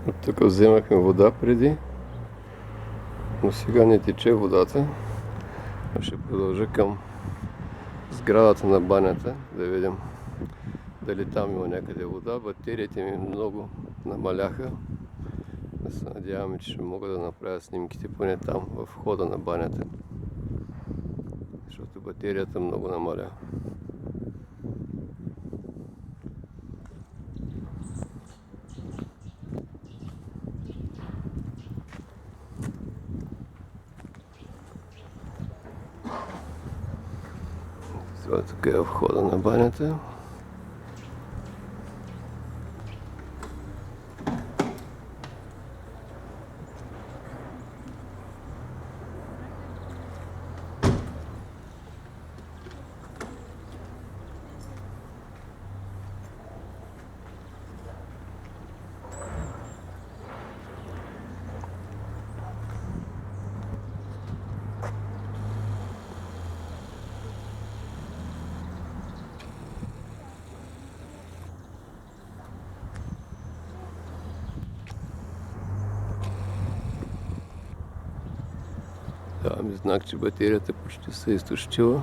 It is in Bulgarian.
От тук вземахме вода преди, но сега не тече водата. Ще продължа към сградата на банята, да видим дали там има някъде вода. Батериите ми много намаляха. Да се надяваме, че ще мога да направя снимките поне там, в входа на банята. Защото батерията много намаля. Това тук е входа на банята. Дава ми знак, че батерията почти се е изтощила.